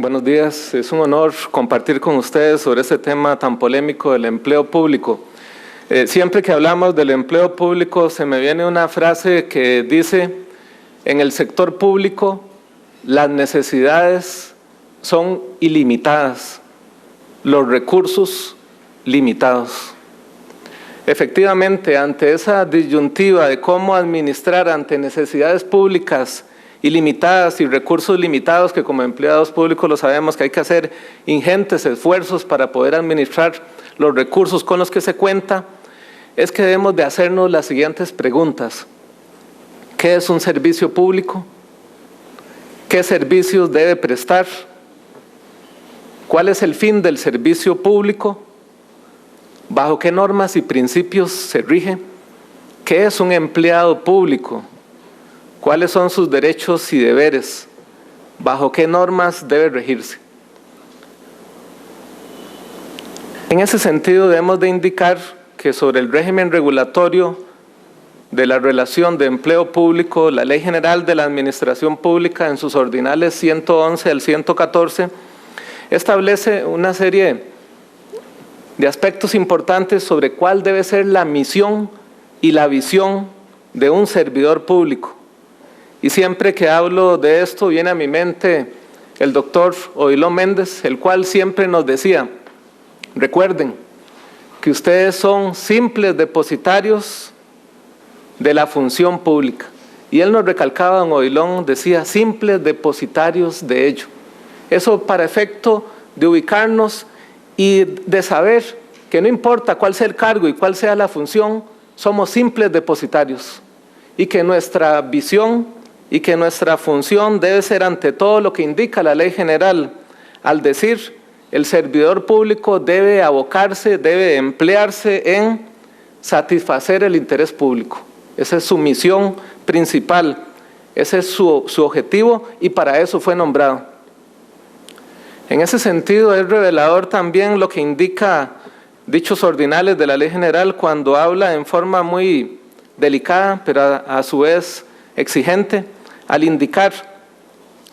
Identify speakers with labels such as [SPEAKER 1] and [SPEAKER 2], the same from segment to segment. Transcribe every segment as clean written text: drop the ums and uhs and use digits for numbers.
[SPEAKER 1] Buenos días, es un honor compartir con ustedes sobre este tema tan polémico del empleo público. Siempre que hablamos del empleo público se me viene una frase que dice: en el sector público las necesidades son ilimitadas, los recursos limitados. Efectivamente, ante esa disyuntiva de cómo administrar ante necesidades públicas ilimitadas y recursos limitados, que como empleados públicos lo sabemos que hay que hacer ingentes esfuerzos para poder administrar los recursos con los que se cuenta, es que debemos de hacernos las siguientes preguntas. ¿Qué es un servicio público? ¿Qué servicios debe prestar? ¿Cuál es el fin del servicio público? ¿Bajo qué normas y principios se rige? ¿Qué es un empleado público? ¿Cuáles son sus derechos y deberes? ¿Bajo qué normas debe regirse? En ese sentido, debemos de indicar que sobre el régimen regulatorio de la relación de empleo público, la Ley General de la Administración Pública, en sus ordinales 111 al 114, establece una serie de aspectos importantes sobre cuál debe ser la misión y la visión de un servidor público. Y siempre que hablo de esto viene a mi mente el doctor Odilon Méndez, el cual siempre nos decía: recuerden que ustedes son simples depositarios de la función pública. Y él nos recalcaba, don Odilon decía, simples depositarios de ello. Eso para efecto de ubicarnos y de saber que no importa cuál sea el cargo y cuál sea la función, somos simples depositarios. Y que nuestra visión y que nuestra función debe ser ante todo lo que indica la Ley General, al decir: el servidor público debe abocarse, debe emplearse en satisfacer el interés público. Esa es su misión principal, ese es su objetivo, y para eso fue nombrado. En ese sentido es revelador también lo que indica dichos ordinales de la Ley General cuando habla en forma muy delicada, pero a su vez exigente, al indicar: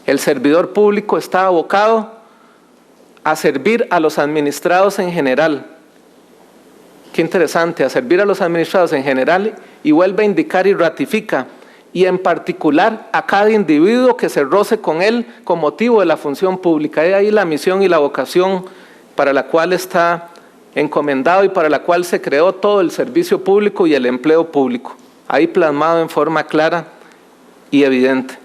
[SPEAKER 1] el servidor público está abocado a servir a los administrados en general. Qué interesante, a servir a los administrados en general, y vuelve a indicar y ratifica, y en particular a cada individuo que se roce con él con motivo de la función pública. Y ahí la misión y la vocación para la cual está encomendado y para la cual se creó todo el servicio público y el empleo público. Ahí plasmado en forma clara y evidente.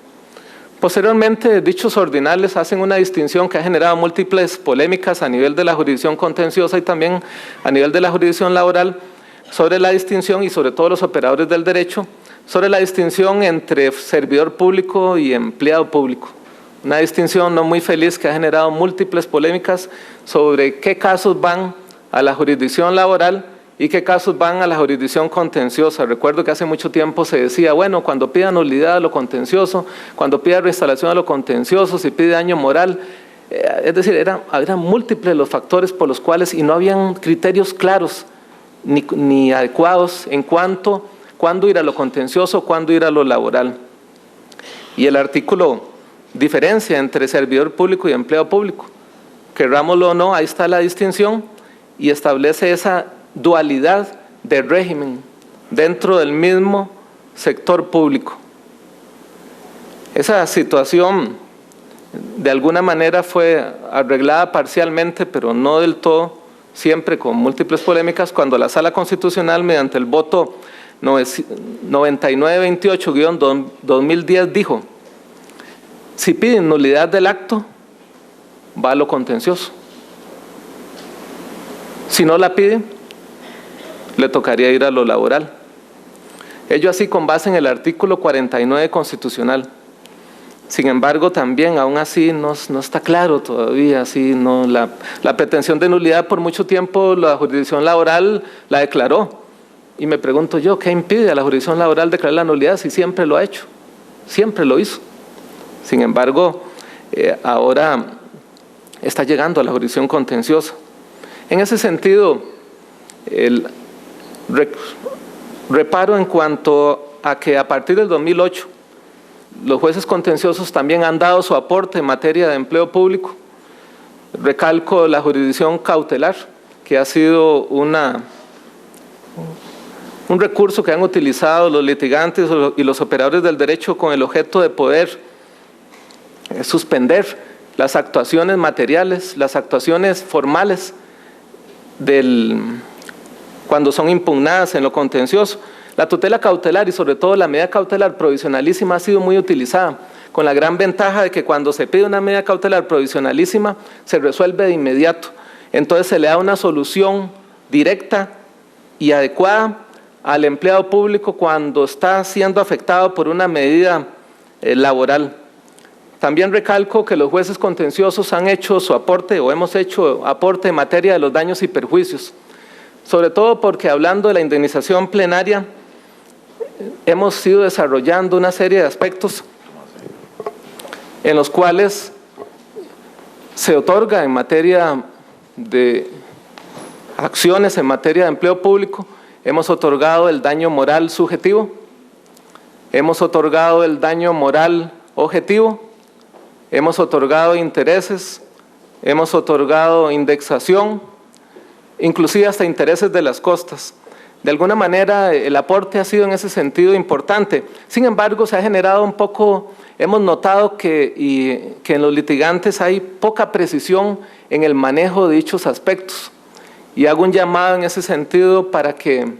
[SPEAKER 1] Posteriormente, dichos ordinales hacen una distinción que ha generado múltiples polémicas a nivel de la jurisdicción contenciosa y también a nivel de la jurisdicción laboral, sobre la distinción, y sobre todo los operadores del derecho, sobre la distinción entre servidor público y empleado público. Una distinción no muy feliz que ha generado múltiples polémicas sobre qué casos van a la jurisdicción laboral y qué casos van a la jurisdicción contenciosa. Recuerdo que hace mucho tiempo se decía, bueno, cuando pida nulidad a lo contencioso, cuando pida reinstalación a lo contencioso, si pide daño moral, es decir, eran múltiples los factores por los cuales, y no habían criterios claros ni adecuados en cuanto cuándo ir a lo contencioso, cuándo ir a lo laboral. Y el artículo diferencia entre servidor público y empleado público. Querrámoslo o no, ahí está la distinción y establece esa dualidad de régimen dentro del mismo sector público. Esa situación de alguna manera fue arreglada parcialmente, pero no del todo, siempre con múltiples polémicas, cuando la Sala Constitucional, mediante el voto 9928-2010, dijo: si piden nulidad del acto, va a lo contencioso. Si no la piden, le tocaría ir a lo laboral. Ello así con base en el artículo 49 constitucional. Sin embargo, también, aún así, no está claro todavía. Así, no, la pretensión de nulidad por mucho tiempo la jurisdicción laboral la declaró. Y me pregunto yo, ¿qué impide a la jurisdicción laboral declarar la nulidad si siempre lo ha hecho? Siempre lo hizo. Sin embargo, ahora está llegando a la jurisdicción contenciosa. En ese sentido, el reparo en cuanto a que a partir del 2008 los jueces contenciosos también han dado su aporte en materia de empleo público, Recalco la jurisdicción cautelar, que ha sido un recurso que han utilizado los litigantes y los operadores del derecho con el objeto de poder suspender las actuaciones materiales, las actuaciones formales cuando son impugnadas en lo contencioso. La tutela cautelar y sobre todo la medida cautelar provisionalísima ha sido muy utilizada, con la gran ventaja de que cuando se pide una medida cautelar provisionalísima se resuelve de inmediato. Entonces se le da una solución directa y adecuada al empleado público cuando está siendo afectado por una medida laboral. También recalco que los jueces contenciosos han hecho su aporte o hemos hecho aporte en materia de los daños y perjuicios, sobre todo porque hablando de la indemnización plenaria hemos ido desarrollando una serie de aspectos en los cuales se otorga en materia de acciones, en materia de empleo público. Hemos otorgado el daño moral subjetivo, hemos otorgado el daño moral objetivo, hemos otorgado intereses, hemos otorgado indexación, inclusive hasta intereses de las costas. De alguna manera el aporte ha sido en ese sentido importante. Sin embargo, se ha generado un poco, hemos notado que en los litigantes hay poca precisión en el manejo de dichos aspectos. Y hago un llamado en ese sentido para que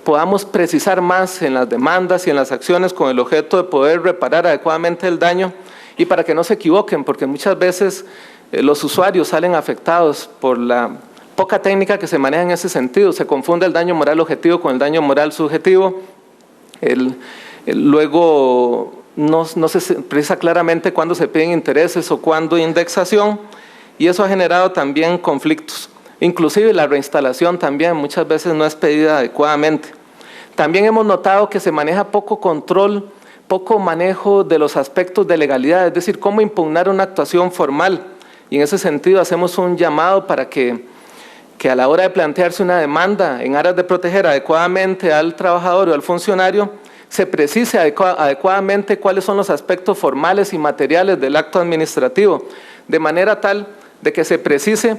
[SPEAKER 1] podamos precisar más en las demandas y en las acciones con el objeto de poder reparar adecuadamente el daño y para que no se equivoquen, porque muchas veces los usuarios salen afectados por la poca técnica que se maneja en ese sentido. Se confunde el daño moral objetivo con el daño moral subjetivo. Luego no se precisa claramente cuándo se piden intereses o cuándo indexación, y eso ha generado también conflictos. Inclusive la reinstalación también muchas veces no es pedida adecuadamente. También hemos notado que se maneja poco control, poco manejo de los aspectos de legalidad, es decir, cómo impugnar una actuación formal. Y en ese sentido hacemos un llamado para que a la hora de plantearse una demanda en aras de proteger adecuadamente al trabajador o al funcionario, se precise adecuadamente cuáles son los aspectos formales y materiales del acto administrativo, de manera tal de que se precise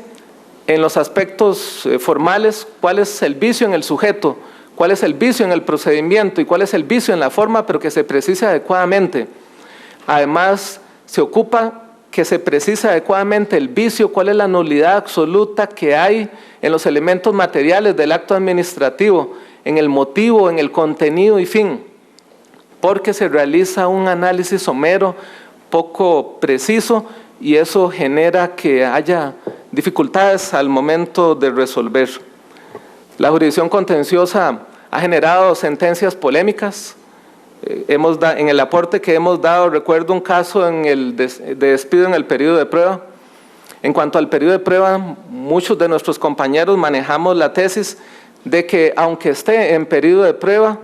[SPEAKER 1] en los aspectos formales cuál es el vicio en el sujeto, cuál es el vicio en el procedimiento y cuál es el vicio en la forma, pero que se precise adecuadamente. Además, se ocupa que se precise adecuadamente el vicio, cuál es la nulidad absoluta que hay en los elementos materiales del acto administrativo, en el motivo, en el contenido y fin, porque se realiza un análisis somero, poco preciso, y eso genera que haya dificultades al momento de resolver. La jurisdicción contenciosa ha generado sentencias polémicas. En el aporte que hemos dado, recuerdo un caso de despido en el periodo de prueba. En cuanto al periodo de prueba, muchos de nuestros compañeros manejamos la tesis de que aunque esté en periodo de prueba,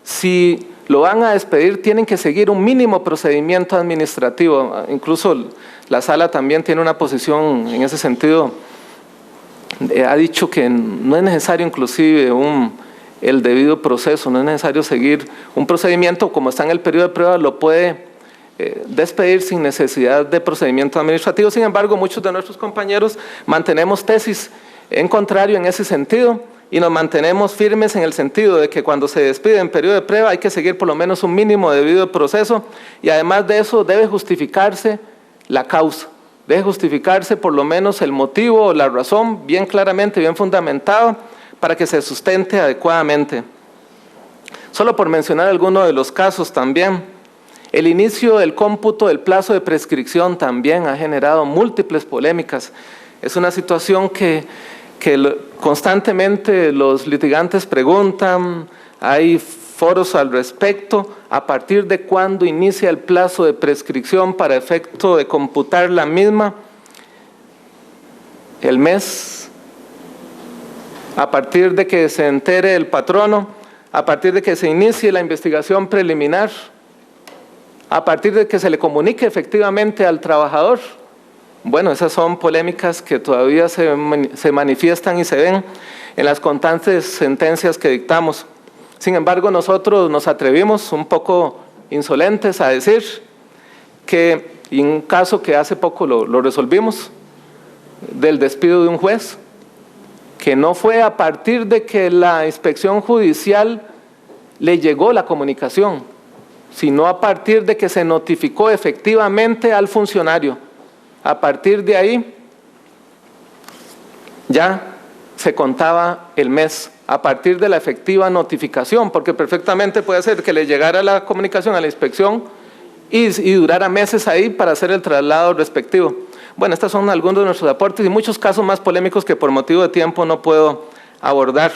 [SPEAKER 1] si lo van a despedir, tienen que seguir un mínimo procedimiento administrativo. Incluso la sala también tiene una posición en ese sentido. Ha dicho que no es necesario inclusive el debido proceso, no es necesario seguir un procedimiento, como está en el periodo de prueba, lo puede despedir sin necesidad de procedimiento administrativo. Sin embargo, muchos de nuestros compañeros mantenemos tesis en contrario en ese sentido y nos mantenemos firmes en el sentido de que cuando se despide en periodo de prueba hay que seguir por lo menos un mínimo debido proceso, y además de eso debe justificarse la causa, debe justificarse por lo menos el motivo o la razón bien claramente, bien fundamentado, para que se sustente adecuadamente. Solo por mencionar algunos de los casos también, el inicio del cómputo del plazo de prescripción también ha generado múltiples polémicas. Es una situación que constantemente los litigantes preguntan, hay foros al respecto, a partir de cuándo inicia el plazo de prescripción para efecto de computar la misma, el mes, a partir de que se entere el patrono, a partir de que se inicie la investigación preliminar, a partir de que se le comunique efectivamente al trabajador. Bueno, esas son polémicas que todavía se manifiestan y se ven en las constantes sentencias que dictamos. Sin embargo, nosotros nos atrevimos, un poco insolentes, a decir que y un caso que hace poco lo resolvimos, del despido de un juez, que no fue a partir de que la inspección judicial le llegó la comunicación, sino a partir de que se notificó efectivamente al funcionario. A partir de ahí ya se contaba el mes, a partir de la efectiva notificación, porque perfectamente puede ser que le llegara la comunicación a la inspección y durara meses ahí para hacer el traslado respectivo. Bueno, estos son algunos de nuestros aportes y muchos casos más polémicos que por motivo de tiempo no puedo abordar.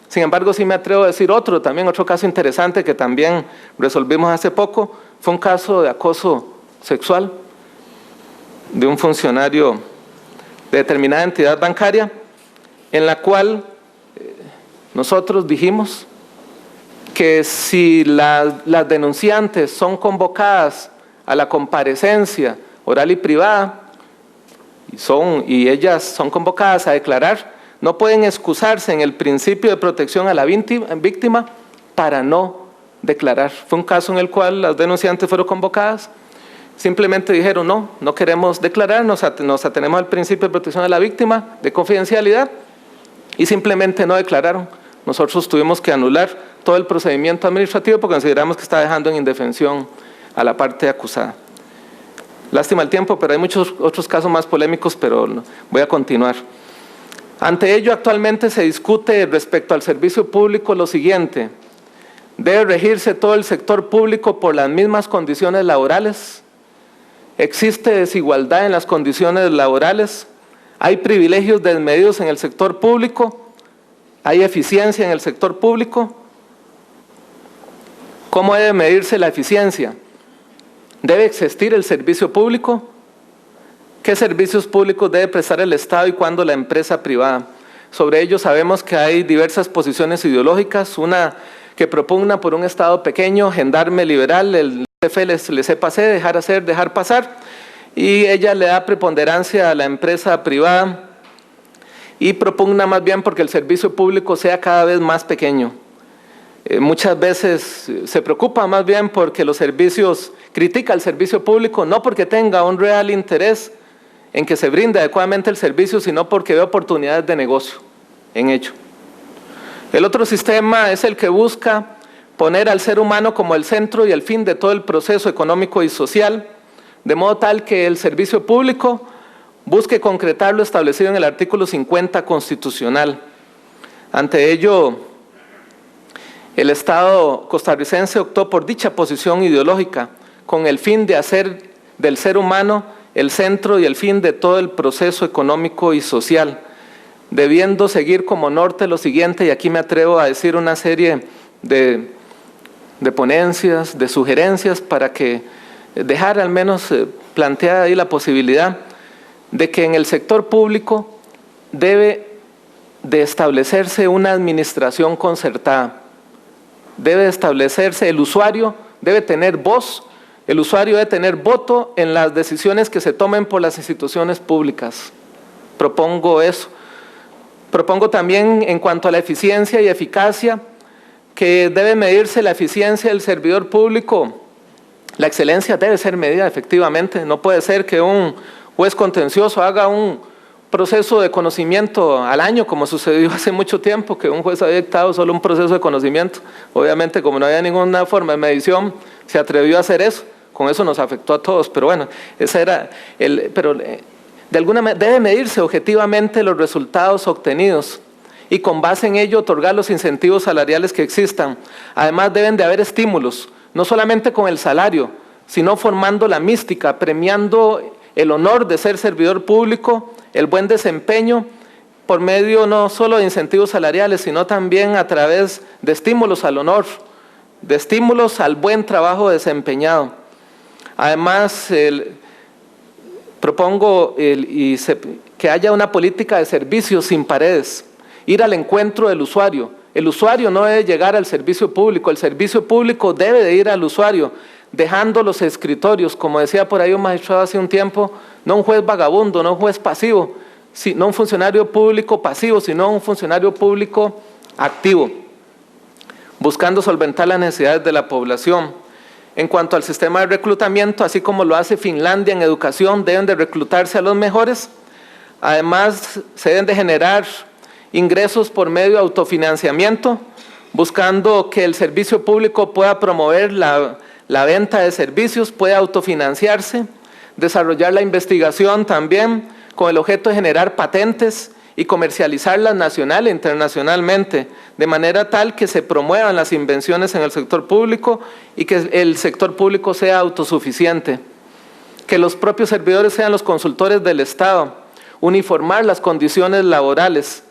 [SPEAKER 1] Sin embargo, sí me atrevo a decir otro caso interesante que también resolvimos hace poco, fue un caso de acoso sexual de un funcionario de determinada entidad bancaria, en la cual nosotros dijimos que si las denunciantes son convocadas a la comparecencia oral y privada, y ellas son convocadas a declarar, no pueden excusarse en el principio de protección a la víctima para no declarar. Fue un caso en el cual las denunciantes fueron convocadas, simplemente dijeron no queremos declarar, nos atenemos al principio de protección a la víctima, de confidencialidad, y simplemente no declararon. Nosotros tuvimos que anular todo el procedimiento administrativo porque consideramos que está dejando en indefensión a la parte acusada. Lástima el tiempo, pero hay muchos otros casos más polémicos, pero voy a continuar. Ante ello, actualmente se discute respecto al servicio público lo siguiente: ¿debe regirse todo el sector público por las mismas condiciones laborales? ¿Existe desigualdad en las condiciones laborales? ¿Hay privilegios desmedidos en el sector público? ¿Hay eficiencia en el sector público? ¿Cómo debe medirse la eficiencia? ¿Debe existir el servicio público? ¿Qué servicios públicos debe prestar el Estado y cuándo la empresa privada? Sobre ello sabemos que hay diversas posiciones ideológicas, una que propugna por un Estado pequeño, gendarme liberal, el laissez-passer, dejar hacer, dejar pasar, y ella le da preponderancia a la empresa privada y propugna más bien porque el servicio público sea cada vez más pequeño. Muchas veces se preocupa más bien porque los servicios, critica el servicio público, no porque tenga un real interés en que se brinde adecuadamente el servicio, sino porque ve oportunidades de negocio en ello. El otro sistema es el que busca poner al ser humano como el centro y el fin de todo el proceso económico y social, de modo tal que el servicio público busque concretar lo establecido en el artículo 50 constitucional. Ante ello, el Estado costarricense optó por dicha posición ideológica, con el fin de hacer del ser humano el centro y el fin de todo el proceso económico y social, debiendo seguir como norte lo siguiente, y aquí me atrevo a decir una serie de ponencias, de sugerencias, para que dejar al menos planteada ahí la posibilidad de que en el sector público debe de establecerse una administración concertada, debe establecerse, el usuario debe tener voz, el usuario debe tener voto en las decisiones que se tomen por las instituciones públicas. Propongo eso. Propongo también, en cuanto a la eficiencia y eficacia, que debe medirse la eficiencia del servidor público. La excelencia debe ser medida efectivamente. No puede ser que un juez contencioso haga un proceso de conocimiento al año, como sucedió hace mucho tiempo, que un juez había dictado solo un proceso de conocimiento. Obviamente, como no había ninguna forma de medición, se atrevió a hacer eso. Con eso nos afectó a todos, pero bueno, ese era de alguna manera debe medirse objetivamente los resultados obtenidos y con base en ello otorgar los incentivos salariales que existan. Además, deben de haber estímulos, no solamente con el salario, sino formando la mística, premiando el honor de ser servidor público, el buen desempeño, por medio no solo de incentivos salariales, sino también a través de estímulos al honor, de estímulos al buen trabajo desempeñado. Además, propongo que haya una política de servicios sin paredes, ir al encuentro del usuario. El usuario no debe llegar al servicio público, el servicio público debe de ir al usuario, dejando los escritorios, como decía por ahí un magistrado hace un tiempo, no un juez vagabundo, no un juez pasivo, no un funcionario público pasivo, sino un funcionario público activo, buscando solventar las necesidades de la población. En cuanto al sistema de reclutamiento, así como lo hace Finlandia en educación, deben de reclutarse a los mejores. Además, se deben de generar ingresos por medio de autofinanciamiento, buscando que el servicio público pueda promover la venta de servicios, pueda autofinanciarse, desarrollar la investigación también con el objeto de generar patentes y comercializarlas nacional e internacionalmente, de manera tal que se promuevan las invenciones en el sector público y que el sector público sea autosuficiente. Que los propios servidores sean los consultores del Estado, uniformar las condiciones laborales,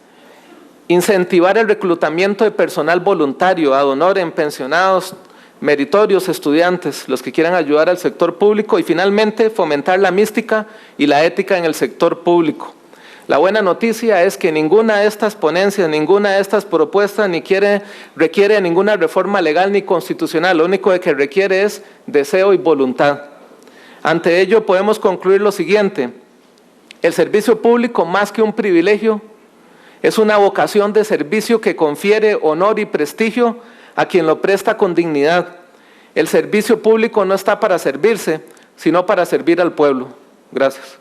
[SPEAKER 1] incentivar el reclutamiento de personal voluntario, ad honorem, pensionados, meritorios, estudiantes, los que quieran ayudar al sector público y finalmente fomentar la mística y la ética en el sector público. La buena noticia es que ninguna de estas ponencias, ninguna de estas propuestas requiere ninguna reforma legal ni constitucional, lo único que requiere es deseo y voluntad. Ante ello podemos concluir lo siguiente: el servicio público, más que un privilegio, es una vocación de servicio que confiere honor y prestigio a quien lo presta con dignidad. El servicio público no está para servirse, sino para servir al pueblo. Gracias.